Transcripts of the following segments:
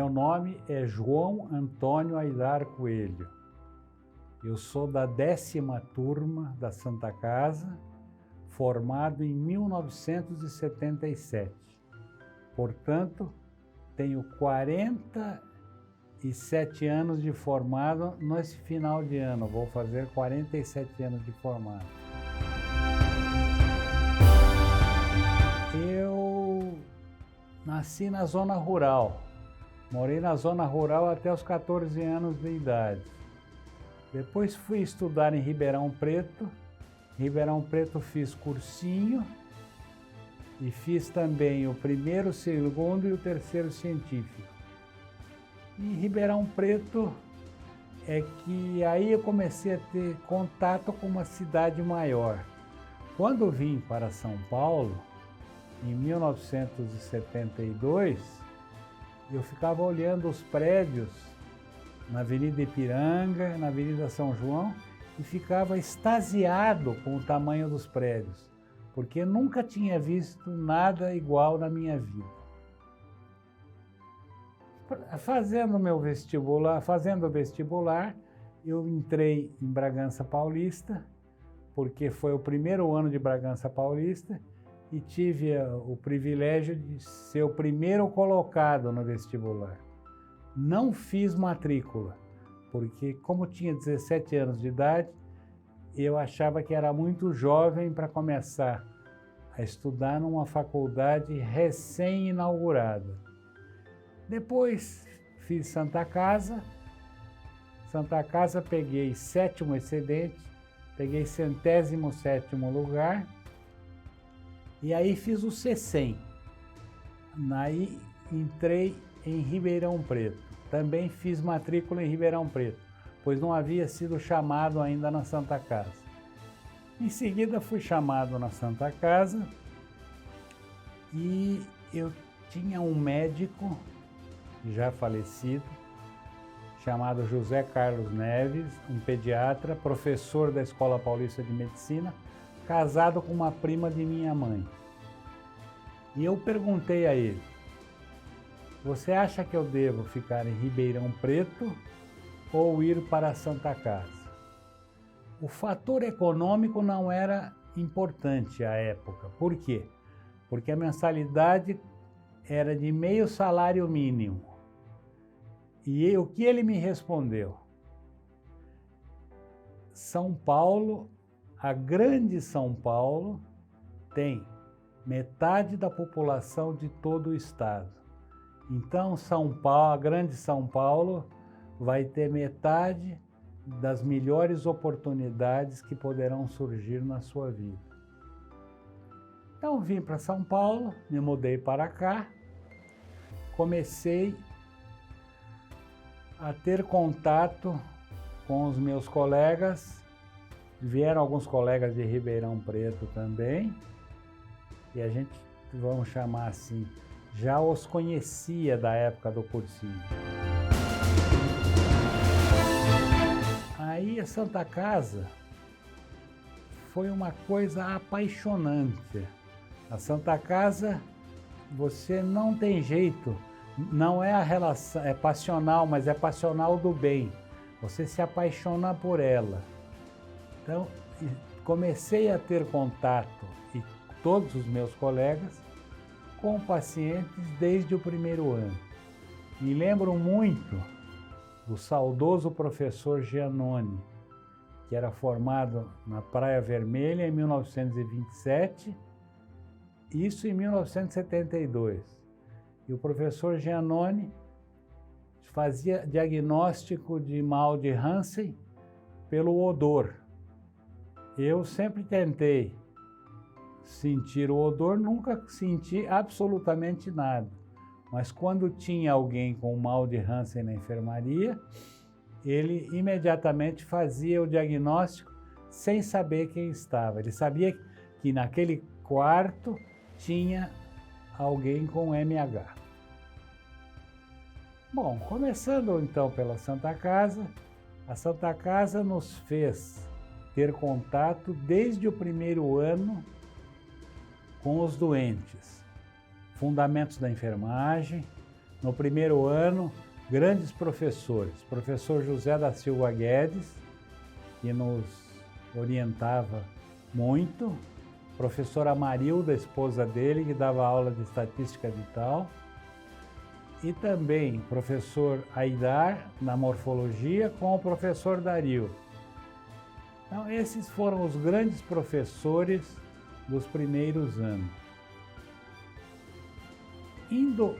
Meu nome é João Antônio Aidar Coelho. Eu sou da 10ª turma da Santa Casa, formado em 1977. Portanto, tenho 47 anos de formado nesse final de ano. Vou fazer 47 anos de formado. Eu nasci na zona rural. Morei na zona rural até os 14 anos de idade. Depois fui estudar em Ribeirão Preto. Em Ribeirão Preto fiz cursinho e fiz também o primeiro, o segundo e o terceiro científico. Em Ribeirão Preto é que aí eu comecei a ter contato com uma cidade maior. Quando vim para São Paulo, em 1972, eu ficava olhando os prédios na Avenida Ipiranga, na Avenida São João, e ficava extasiado com o tamanho dos prédios, porque nunca tinha visto nada igual na minha vida. Fazendo o vestibular, eu entrei em Bragança Paulista, porque foi o primeiro ano de Bragança Paulista, e tive o privilégio de ser o primeiro colocado no vestibular. Não fiz matrícula, porque como tinha 17 anos de idade, eu achava que era muito jovem para começar a estudar numa faculdade recém-inaugurada. Depois fiz Santa Casa. Santa Casa peguei 7º excedente, peguei 107º lugar, e aí fiz o C100. Aí entrei em Ribeirão Preto. Também fiz matrícula em Ribeirão Preto, pois não havia sido chamado ainda na Santa Casa. Em seguida fui chamado na Santa Casa e eu tinha um médico já falecido, chamado José Carlos Neves, um pediatra, professor da Escola Paulista de Medicina, casado com uma prima de minha mãe. E eu perguntei a ele: você acha que eu devo ficar em Ribeirão Preto ou ir para a Santa Casa? O fator econômico não era importante à época. Por quê? Porque a mensalidade era de meio salário mínimo. E o que ele me respondeu? São Paulo, a grande São Paulo, tem metade da população de todo o estado. Então, São Paulo, a grande São Paulo, vai ter metade das melhores oportunidades que poderão surgir na sua vida. Então, vim para São Paulo, me mudei para cá, comecei a ter contato com os meus colegas, vieram alguns colegas de Ribeirão Preto também, e a gente, vamos chamar assim, já os conhecia da época do cursinho. Aí a Santa Casa foi uma coisa apaixonante. A Santa Casa, você não tem jeito, não é a relação, é passional, mas é passional do bem. Você se apaixona por ela. Então, comecei a ter contato, e todos os meus colegas, com pacientes desde o primeiro ano. Me lembro muito do saudoso professor Giannone, que era formado na Praia Vermelha em 1927, isso em 1972. E o professor Giannone fazia diagnóstico de mal de Hansen pelo odor. Eu sempre tentei sentir o odor, nunca senti absolutamente nada. Mas quando tinha alguém com mal de Hansen na enfermaria, ele imediatamente fazia o diagnóstico sem saber quem estava. Ele sabia que naquele quarto tinha alguém com MH. Bom, começando então pela Santa Casa, a Santa Casa nos fez ter contato desde o primeiro ano com os doentes. Fundamentos da enfermagem, No primeiro ano, grandes professores. Professor José da Silva Guedes, que nos orientava muito. Professora Marilda, esposa dele, que dava aula de estatística vital. E também professor Aidar, na morfologia, com o professor Dario. Então, esses foram os grandes professores dos primeiros anos. Indo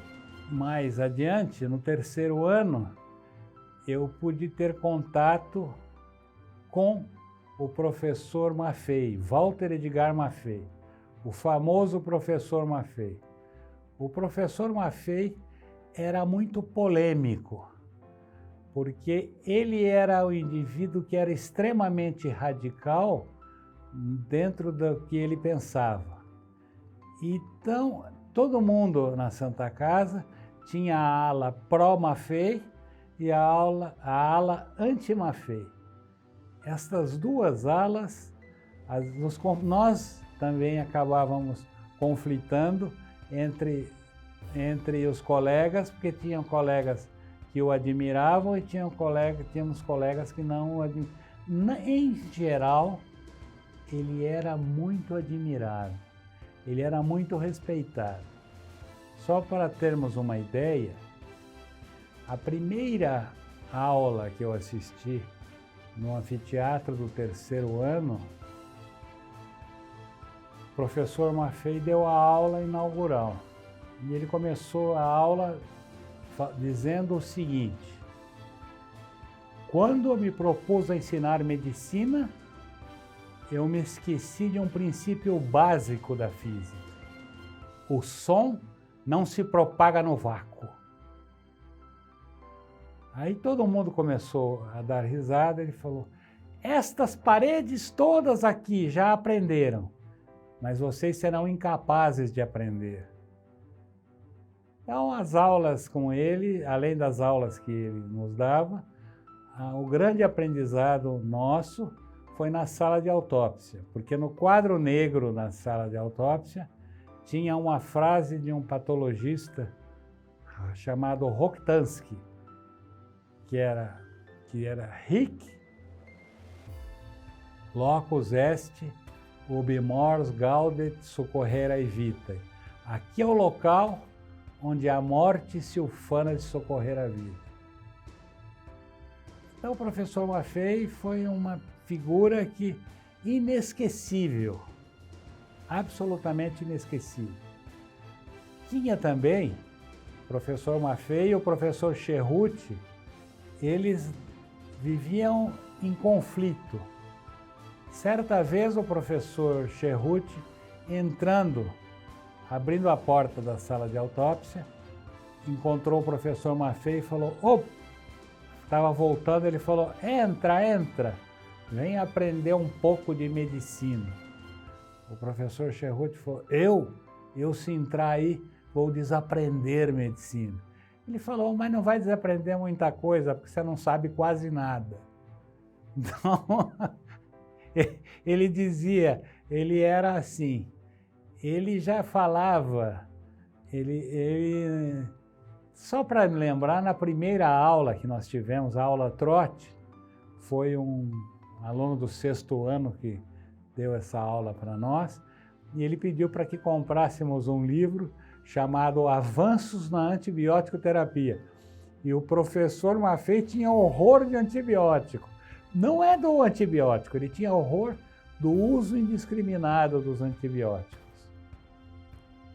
mais adiante, no terceiro ano, eu pude ter contato com o professor Maffei, Walter Edgar Maffei, o famoso professor Maffei. O professor Maffei era muito polêmico, porque ele era o indivíduo que era extremamente radical dentro do que ele pensava. Então, todo mundo na Santa Casa tinha a ala pró-Maffei e a ala anti-Maffei. Estas duas alas, nós também acabávamos conflitando entre os colegas, porque tinham colegas que o admiravam e tínhamos colegas que não o admiravam. Em geral, ele era muito admirado, ele era muito respeitado. Só para termos uma ideia, a primeira aula que eu assisti no anfiteatro do terceiro ano, o professor Maffei deu a aula inaugural. E ele começou a aula dizendo o seguinte: quando eu me propus a ensinar medicina, eu me esqueci de um princípio básico da física. O som não se propaga no vácuo. Aí todo mundo começou a dar risada, ele falou: estas paredes todas aqui já aprenderam, mas vocês serão incapazes de aprender. Então, as aulas com ele, além das aulas que ele nos dava, o grande aprendizado nosso foi na sala de autópsia, porque no quadro negro na sala de autópsia tinha uma frase de um patologista chamado Roktansky, que era hic locus est ubi mors gaudet socorrere vitae. Aqui é o local onde a morte se ufana de socorrer a vida. Então o professor Maffei foi uma figura inesquecível, absolutamente inesquecível. Tinha também o professor Maffei e o professor Cherruti, eles viviam em conflito. Certa vez o professor Cherruti, abrindo a porta da sala de autópsia, encontrou o professor Maffei e falou: estava voltando, ele falou: entra, vem aprender um pouco de medicina. O professor Cherruti falou: eu se entrar aí, vou desaprender medicina. Ele falou: mas não vai desaprender muita coisa, porque você não sabe quase nada. Então, ele dizia, ele era assim, ele já falava, só para me lembrar, na primeira aula que nós tivemos, a aula trote, foi um aluno do 6º ano que deu essa aula para nós, e ele pediu para que comprássemos um livro chamado Avanços na Antibiótico Terapia. E o professor Maffei tinha horror de antibiótico. Não é do antibiótico, ele tinha horror do uso indiscriminado dos antibióticos.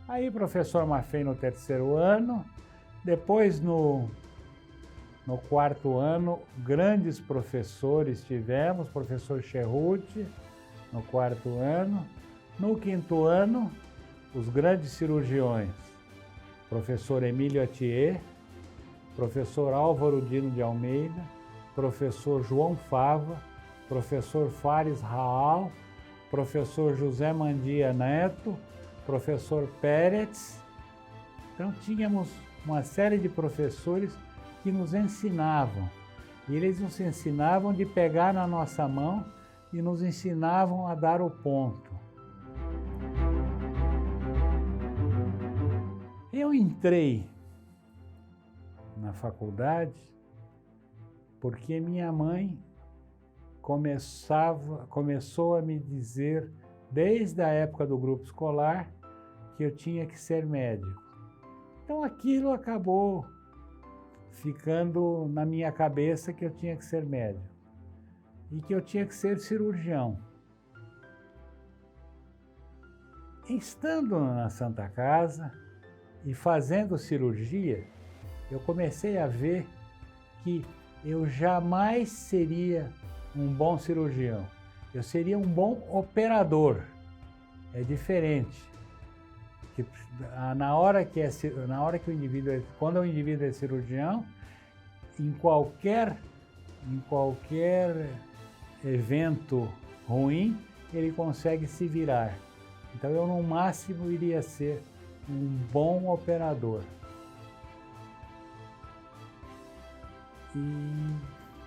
Aí, professor Maffei no 3º ano, depois no 4º ano, grandes professores tivemos, professor Cherruti, no 4º ano. No 5º ano, os grandes cirurgiões, professor Emílio Atier, professor Álvaro Dino de Almeida, professor João Fava, professor Fares Raal, professor José Mandia Neto, professor Pérez. Então tínhamos uma série de professores que nos ensinavam. E eles nos ensinavam de pegar na nossa mão e nos ensinavam a dar o ponto. Eu entrei na faculdade, porque minha mãe começou a me dizer, desde a época do grupo escolar, que eu tinha que ser médico. Então aquilo acabou ficando na minha cabeça que eu tinha que ser médico e que eu tinha que ser cirurgião. Estando na Santa Casa e fazendo cirurgia, eu comecei a ver que eu jamais seria um bom cirurgião. Eu seria um bom operador. É diferente. Quando o indivíduo é cirurgião, em qualquer evento ruim, ele consegue se virar. Então eu no máximo iria ser um bom operador. E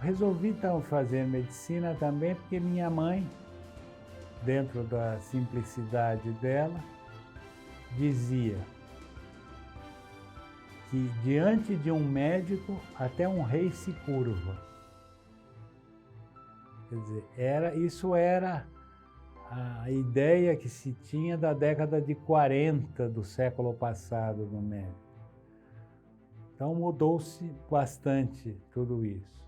resolvi então fazer medicina também porque minha mãe, dentro da simplicidade dela, dizia que diante de um médico até um rei se curva. Quer dizer, isso era a ideia que se tinha da década de 40 do século passado no médico. Então mudou-se bastante tudo isso.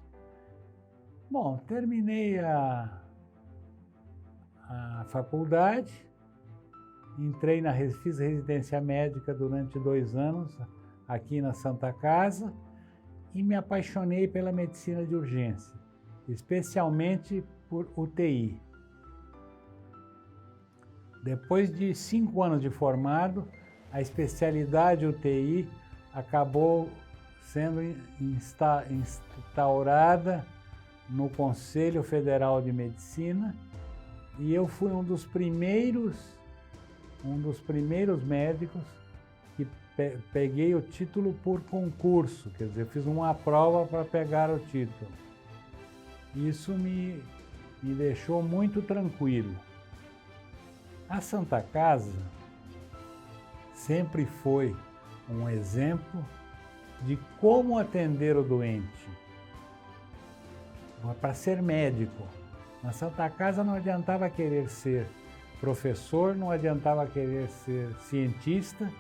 Bom, terminei a faculdade, fiz residência médica durante 2 anos aqui na Santa Casa e me apaixonei pela medicina de urgência, especialmente por UTI. Depois de 5 anos de formado, a especialidade UTI acabou sendo instaurada no Conselho Federal de Medicina e eu fui um dos primeiros médicos que peguei o título por concurso, quer dizer, eu fiz uma prova para pegar o título. Isso me deixou muito tranquilo. A Santa Casa sempre foi um exemplo de como atender o doente. Para ser médico, na Santa Casa não adiantava querer ser professor, não adiantava querer ser cientista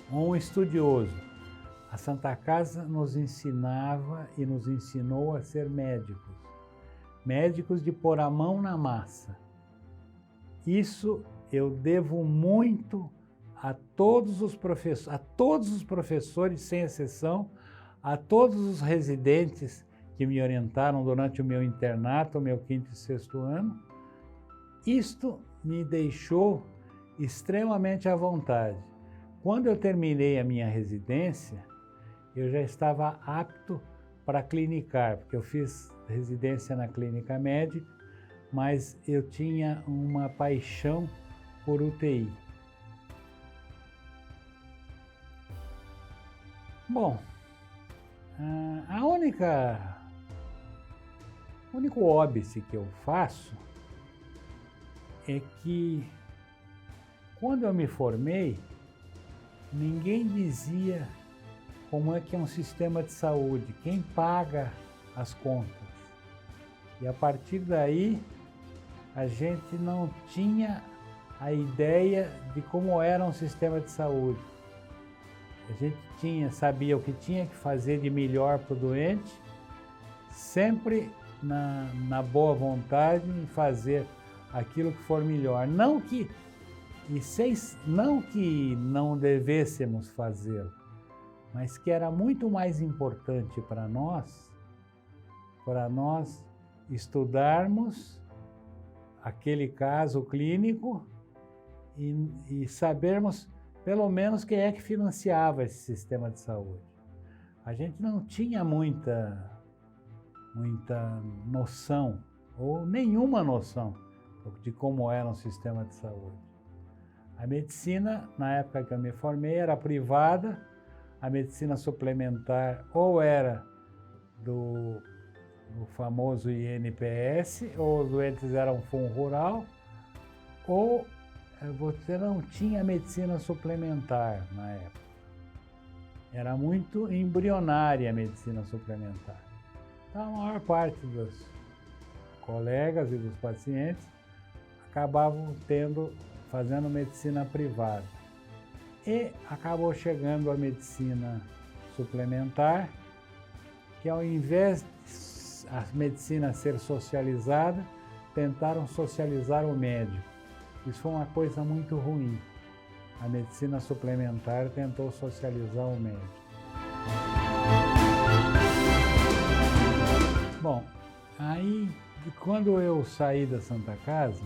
ou um estudioso. A Santa Casa nos ensinava e nos ensinou a ser médicos. Médicos de pôr a mão na massa. Isso eu devo muito a todos os professores, sem exceção, a todos os residentes que me orientaram durante o meu internato, o meu 5º e 6º ano. Isto me deixou extremamente à vontade. Quando eu terminei a minha residência, eu já estava apto para clinicar, porque eu fiz residência na clínica médica, mas eu tinha uma paixão por UTI. Bom, o único óbice que eu faço é que quando eu me formei, ninguém dizia como é que é um sistema de saúde, quem paga as contas. E a partir daí, a gente não tinha a ideia de como era um sistema de saúde. A gente sabia o que tinha que fazer de melhor para o doente, sempre na boa vontade em fazer aquilo que for melhor. Não que não devêssemos fazê-lo, mas que era muito mais importante para nós estudarmos aquele caso clínico e sabermos pelo menos quem é que financiava esse sistema de saúde. A gente não tinha muita noção, ou nenhuma noção, de como era um sistema de saúde. A medicina, na época que eu me formei, era privada, a medicina suplementar ou era do famoso INPS, ou os doentes eram fundo rural, ou você não tinha medicina suplementar na época. era muito embrionária a medicina suplementar. Então, a maior parte dos colegas e dos pacientes acabavam fazendo medicina privada. E acabou chegando a medicina suplementar, que ao invés de a medicina ser socializada, tentaram socializar o médico. Isso foi uma coisa muito ruim. A medicina suplementar tentou socializar o médico. Bom, aí quando eu saí da Santa Casa,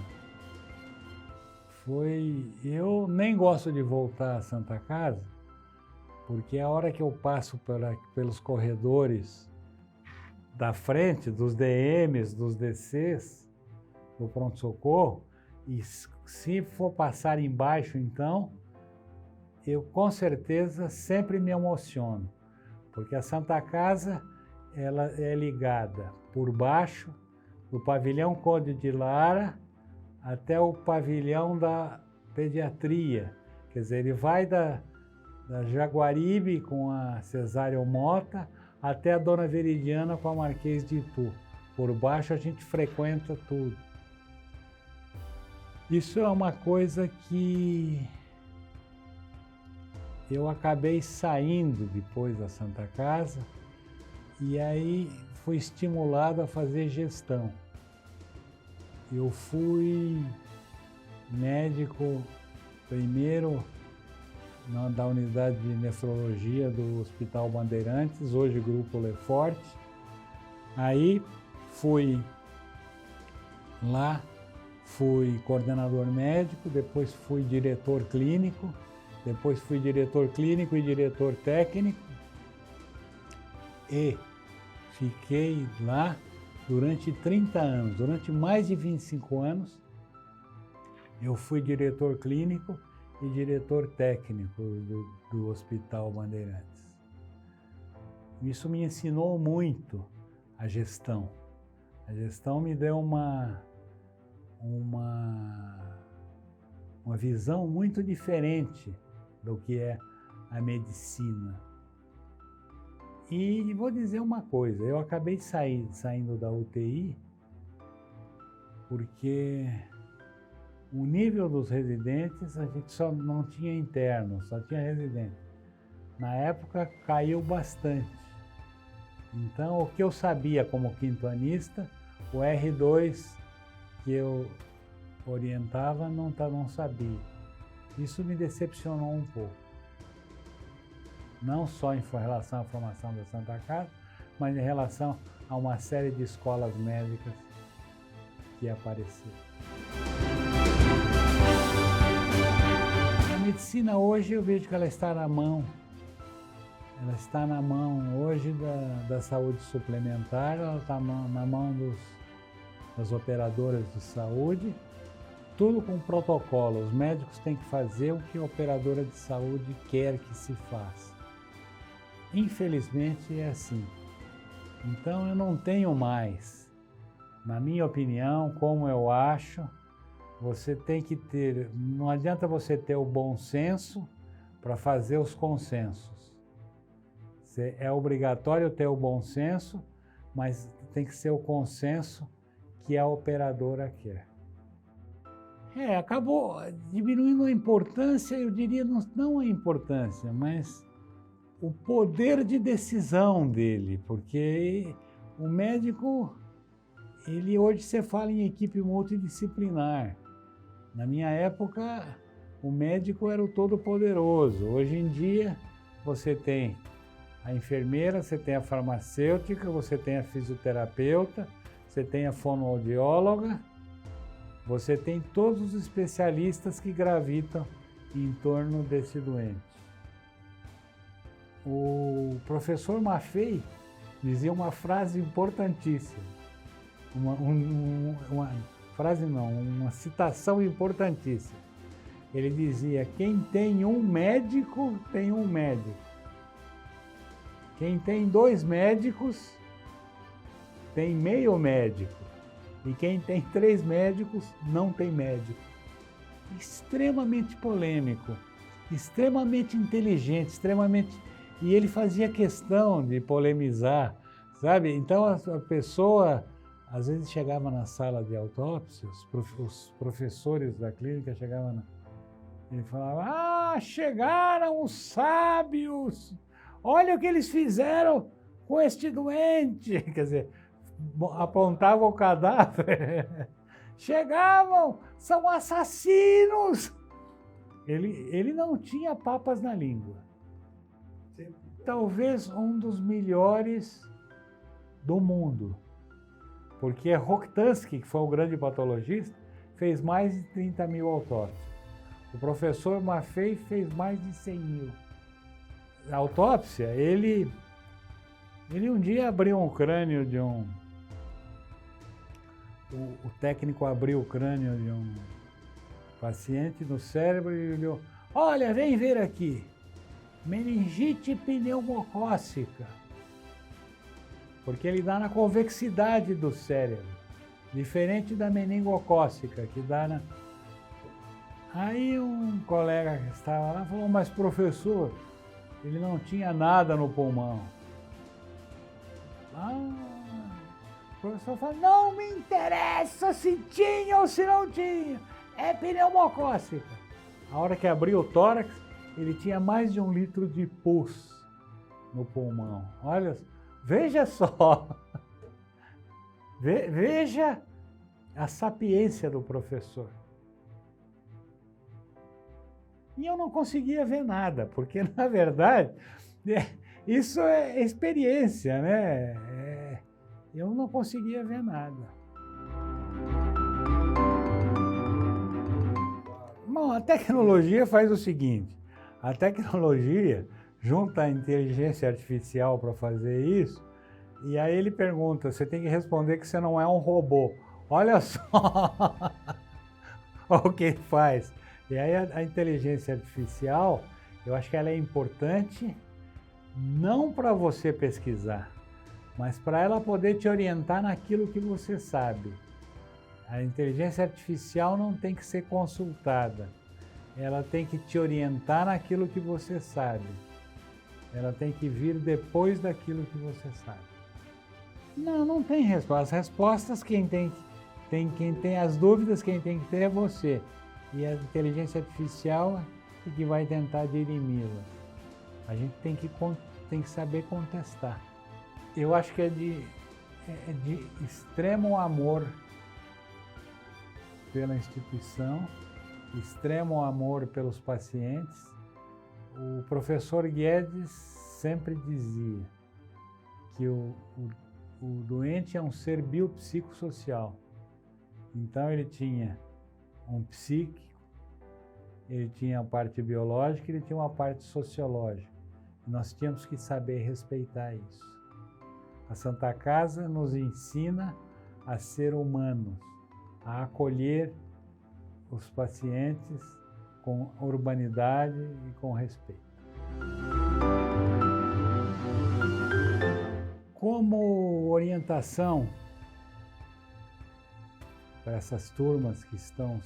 eu nem gosto de voltar à Santa Casa, porque a hora que eu passo pelos corredores da frente, dos DMs, dos DCs, do pronto-socorro, e se for passar embaixo, então, eu com certeza sempre me emociono, porque a Santa Casa ela é ligada por baixo do pavilhão Conde de Lara até o pavilhão da pediatria. Quer dizer, ele vai da Jaguaribe com a Cesárea Mota até a Dona Veridiana com a Marquês de Itu. Por baixo a gente frequenta tudo. Isso é uma coisa que eu acabei saindo depois da Santa Casa e aí fui estimulado a fazer gestão. Eu fui médico primeiro da unidade de nefrologia do Hospital Bandeirantes, hoje Grupo Lefort. Aí fui coordenador médico, depois fui diretor clínico, depois fui diretor clínico e diretor técnico e fiquei lá durante 30 anos, durante mais de 25 anos, eu fui diretor clínico e diretor técnico do Hospital Bandeirantes. Isso me ensinou muito a gestão. A gestão me deu uma visão muito diferente do que é a medicina. E vou dizer uma coisa, eu acabei saindo da UTI porque o nível dos residentes, a gente só não tinha internos, só tinha residente. Na época caiu bastante. Então o que eu sabia como quintoanista, o R2 que eu orientava não sabia. Isso me decepcionou um pouco. Não só em relação à formação da Santa Casa, mas em relação a uma série de escolas médicas que apareceram. A medicina hoje eu vejo que ela está na mão. Ela está na mão hoje da saúde suplementar, ela está na mão das operadoras de saúde, tudo com protocolo. Os médicos têm que fazer o que a operadora de saúde quer que se faça. Infelizmente é assim. Então eu não tenho mais, na minha opinião, como eu acho, você tem que ter, não adianta você ter o bom senso para fazer os consensos. É obrigatório ter o bom senso, mas tem que ser o consenso que a operadora quer. Acabou diminuindo a importância, eu diria, não a importância, mas o poder de decisão dele, porque o médico, hoje você fala em equipe multidisciplinar. Na minha época, o médico era o todo-poderoso. Hoje em dia, você tem a enfermeira, você tem a farmacêutica, você tem a fisioterapeuta, você tem a fonoaudióloga, você tem todos os especialistas que gravitam em torno desse doente. O professor Maffei dizia uma frase importantíssima, uma citação importantíssima. Ele dizia: quem tem um médico, tem um médico. Quem tem 2 médicos, tem meio médico. E quem tem 3 médicos, não tem médico. Extremamente polêmico, extremamente inteligente, extremamente E ele fazia questão de polemizar, sabe? Então a pessoa, às vezes, chegava na sala de autópsia, os professores da clínica chegavam ele falava: ah, chegaram os sábios, olha o que eles fizeram com este doente. Quer dizer, apontava o cadáver. Chegavam, são assassinos. Ele não tinha papas na língua. Talvez um dos melhores do mundo. Porque Rokitansky, que foi o grande patologista, fez mais de 30 mil autópsias. O professor Maffei fez mais de 100 mil. A autópsia, ele um dia abriu um crânio de um... O técnico abriu o crânio de um paciente no cérebro e olhou: olha, vem ver aqui, meningite pneumocócica. Porque ele dá na convexidade do cérebro, diferente da meningocócica, que dá na... Aí um colega que estava lá falou: mas professor, ele não tinha nada no pulmão. O professor falou: não me interessa se tinha ou se não tinha, é pneumocócica. A hora que abriu o tórax, ele tinha mais de 1 litro de pus no pulmão. Olha, veja só, veja a sapiência do professor. E eu não conseguia ver nada, porque, na verdade, isso é experiência, né? Eu não conseguia ver nada. Bom, a tecnologia faz o seguinte: a tecnologia junta a inteligência artificial para fazer isso, e aí ele pergunta, você tem que responder que você não é um robô. Olha só o que ele faz. E aí a inteligência artificial, eu acho que ela é importante não para você pesquisar, mas para ela poder te orientar naquilo que você sabe. A inteligência artificial não tem que ser consultada, ela tem que te orientar naquilo que você sabe. Ela tem que vir depois daquilo que você sabe. Não tem resposta. As respostas, quem tem as dúvidas, quem tem que ter é você. E a inteligência artificial é que vai tentar dirimi-la. A gente tem que saber contestar. Eu acho que é de extremo amor pela instituição, extremo amor pelos pacientes. O professor Guedes sempre dizia que o doente é um ser biopsicossocial. Então ele tinha um psíquico, ele tinha a parte biológica, ele tinha uma parte sociológica. Nós tínhamos que saber respeitar isso. A Santa Casa nos ensina a ser humanos, a acolher os pacientes com urbanidade e com respeito. Como orientação para essas turmas que estão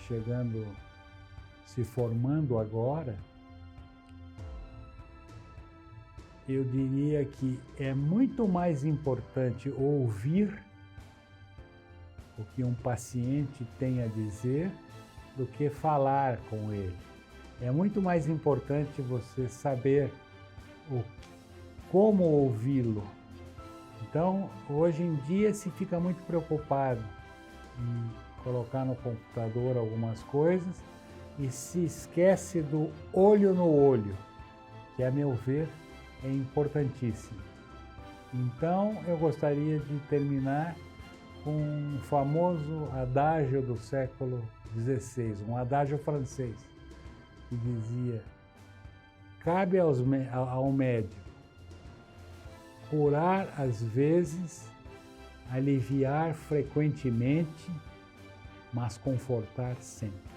chegando, se formando agora, eu diria que é muito mais importante ouvir o que um paciente tem a dizer do que falar com ele. É muito mais importante você saber como ouvi-lo. Então, hoje em dia se fica muito preocupado em colocar no computador algumas coisas e se esquece do olho no olho, que, a meu ver, é importantíssimo. Então, eu gostaria de terminar com um famoso adágio do século XVI, um adágio francês, que dizia: cabe ao médico curar às vezes, aliviar frequentemente, mas confortar sempre.